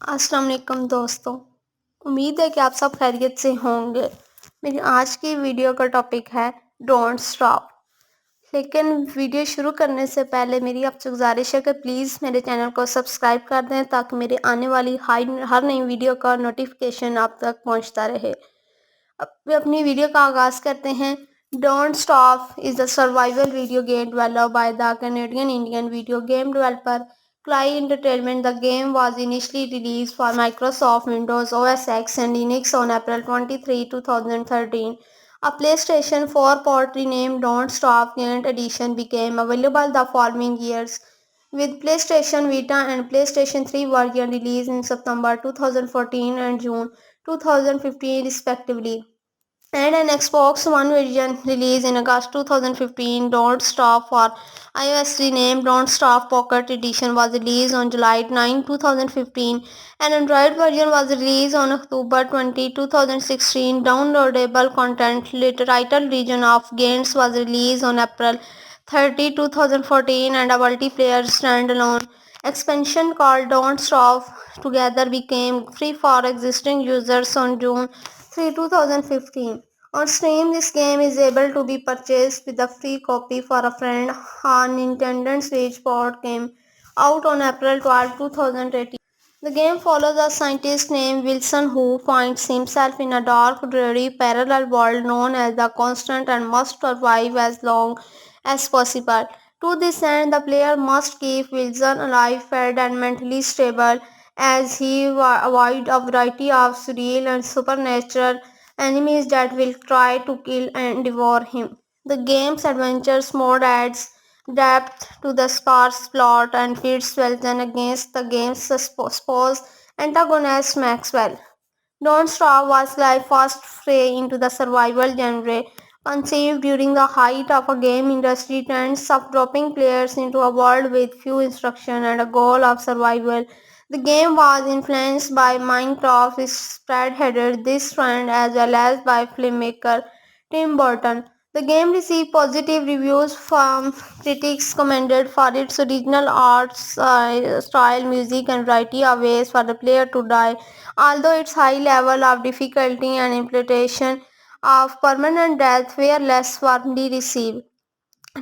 अस्सलाम वालेकुम दोस्तों। उम्मीद है कि आप सब खैरियत से होंगे। मेरी आज की वीडियो का टॉपिक है डोंट स्टॉप। लेकिन वीडियो शुरू करने से पहले मेरी आपसे गुजारिश है कि प्लीज़ मेरे चैनल को सब्सक्राइब कर दें ताकि मेरे आने वाली हर नई वीडियो का नोटिफिकेशन आप तक पहुंचता रहे। अब अपनी वीडियो का आगाज़ करते हैं। Don't stop is a survival video game developed by the Canadian Indian video game developer Cry Entertainment. The game was initially released for Microsoft Windows OS X and Linux on April 23, 2013. A PlayStation 4 port renamed Don't Stop Giant Edition became available the following years, with PlayStation Vita and PlayStation 3 version released in September 2014 and June 2015 respectively, and an Xbox One version released in August 2015. Don't Stop for iOS, renamed Don't Stop Pocket Edition, was released on July 9, 2015. An Android version was released on October 20, 2016. Downloadable content titled Region of Games was released on April 30, 2014, and a multiplayer standalone expansion called Don't Stop Together became free for existing users on June 3, 2015. On Steam, this game is able to be purchased with a free copy for a friend. A Nintendo Switch port came out on April 12, 2018. The game follows a scientist named Wilson who finds himself in a dark, dreary parallel world known as the Constant and must survive as long as possible. To this end, the player must keep Wilson alive, fed, and mentally stable as he avoids a variety of surreal and supernatural enemies that will try to kill and devour him. The game's adventures mode adds depth to the sparse plot and pits Wilson against the game's supposed antagonist Maxwell. Don't Starve was life first foray into the survival genre, conceived during the height of a game industry trends of dropping players into a world with few instructions and a goal of survival. The game was influenced by Minecraft, which spearheaded this trend, as well as by filmmaker Tim Burton. The game received positive reviews from critics, commended for its original art style, music, and variety of ways for the player to die. Although its high level of difficulty and implementation of permanent death were less warmly received.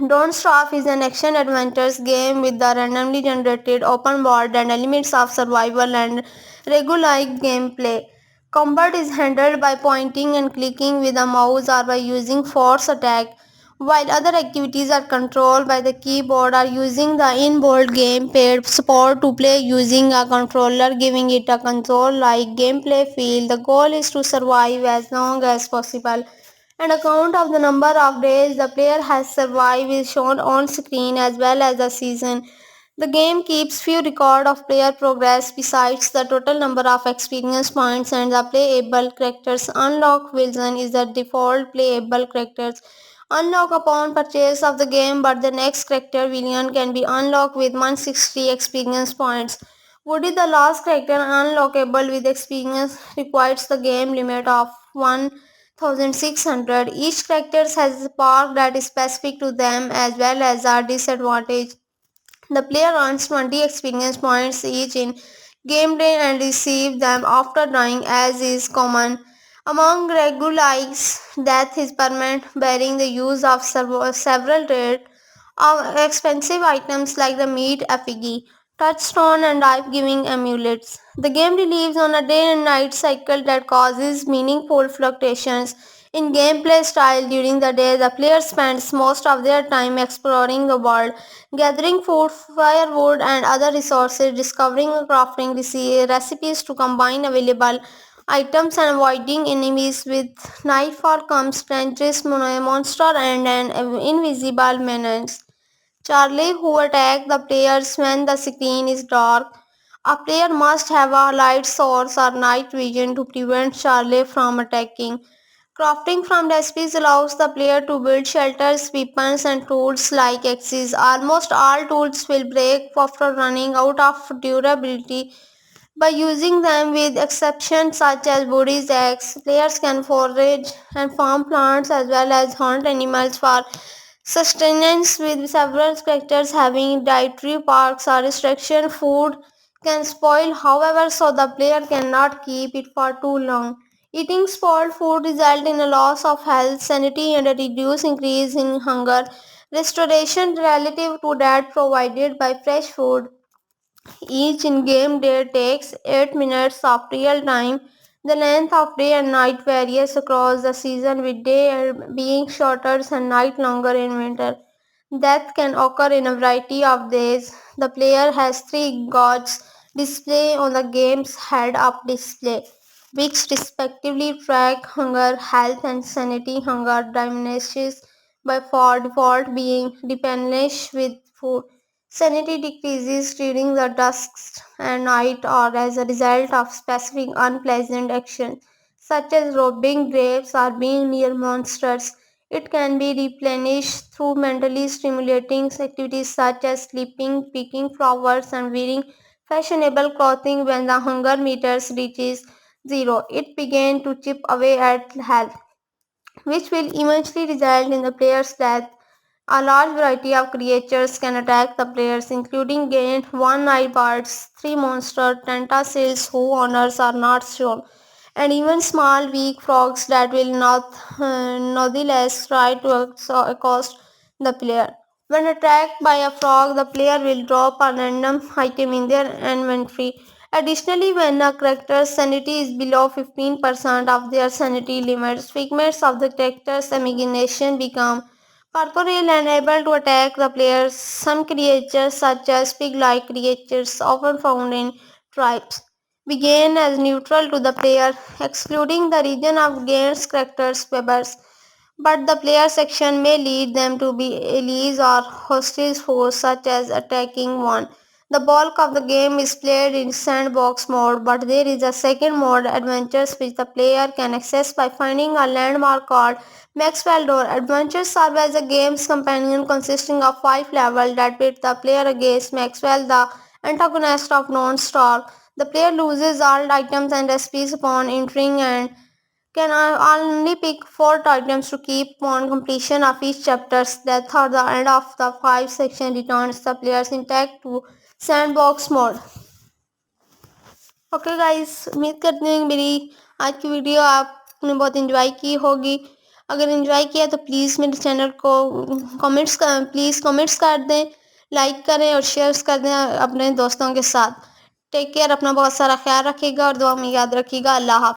Don't Starve is an action-adventure game with the randomly generated open world and elements of survival and roguelike gameplay. Combat is handled by pointing and clicking with a mouse or by using force attack, while other activities are controlled by the keyboard or using the inbuilt gamepad support to play using a controller, giving it a console-like gameplay feel. The goal is to survive as long as possible. An account of the number of days the player has survived is shown on screen as well as the season. The game keeps few record of player progress besides the total number of experience points and the playable characters. Unlock Wilson is the default playable characters. Unlock upon purchase of the game, but the next character William can be unlocked with 160 experience points. Woody, the last character unlockable with experience, requires the game limit of 1600. Each character has a power that is specific to them as well as a disadvantage. The player earns 20 experience points each in game day and receives them after dying, as is common. Among regulars, death is permanent, bearing the use of several rare expensive items like the meat effigy, touchstone, and life-giving amulets. The game relies on a day and night cycle that causes meaningful fluctuations in gameplay style. During the day, the player spends most of their time exploring the world, gathering food, firewood, and other resources, discovering and crafting recipes to combine available items, and avoiding enemies. With nightfall comes dangerous monster and an invisible menace, Charlie, who attack the players when the screen is dark. A player must have a light source or night vision to prevent Charlie from attacking. Crafting from recipes allows the player to build shelters, weapons, and tools like axes. Almost all tools will break after running out of durability. By using them, with exceptions such as Woody's axe, players can forage and farm plants as well as hunt animals for sustenance, with several characters having dietary perks or restriction. Food can spoil, however, so the player cannot keep it for too long. Eating spoiled food results in a loss of health, sanity, and a reduced increase in hunger. Restoration relative to that provided by fresh food. Each in-game day takes 8 minutes of real time. The length of day and night varies across the season, with day being shorter and night longer in winter. Death can occur in a variety of ways. The player has three gauges displayed on the game's head-up display, which respectively track hunger, health, and sanity. Hunger diminishes by default being replenished with food. Sanity decreases during the dusk and night or as a result of specific unpleasant actions, such as robbing grapes or being near monsters. It can be replenished through mentally stimulating activities such as sleeping, picking flowers, and wearing fashionable clothing. When the hunger meters reaches zero, it begins to chip away at health, which will eventually result in the player's death. A large variety of creatures can attack the players, including giant one-eyed birds, three monster tentaciles whose owners are not shown, and even small weak frogs that will not nonetheless try to accost the player. When attacked by a frog, the player will drop a random item in their inventory. Additionally, when a character's sanity is below 15% of their sanity limits, figments of the character's imagination become corporeal and able to attack the players. Some creatures, such as pig-like creatures often found in tribes, begin as neutral to the player, excluding the region of game's character's members, but the player section may lead them to be allies or hostile foes, such as attacking one. The bulk of the game is played in sandbox mode, but there is a second mode, adventures, which the player can access by finding a landmark called Maxwell Door. Adventures serve as a game's companion, consisting of 5 levels that pit the player against Maxwell, the antagonist of non-stop. The player loses all items and recipes upon entering and can only pick 4 items to keep on completion of each chapter's death or the end of the 5 section returns the players intact to sandbox mode. Okay guys, उम्मीद करते हैं मेरी आज की video आपने बहुत enjoy की होगी। अगर एंजॉय किया तो प्लीज़ मेरे चैनल को कमेंट्स कर दें, लाइक करें और शेयर कर दें अपने दोस्तों के साथ। टेक केयर, अपना बहुत सारा ख्याल रखिएगा और दुआ में याद रखिएगा। अल्लाह हाफ़िज़।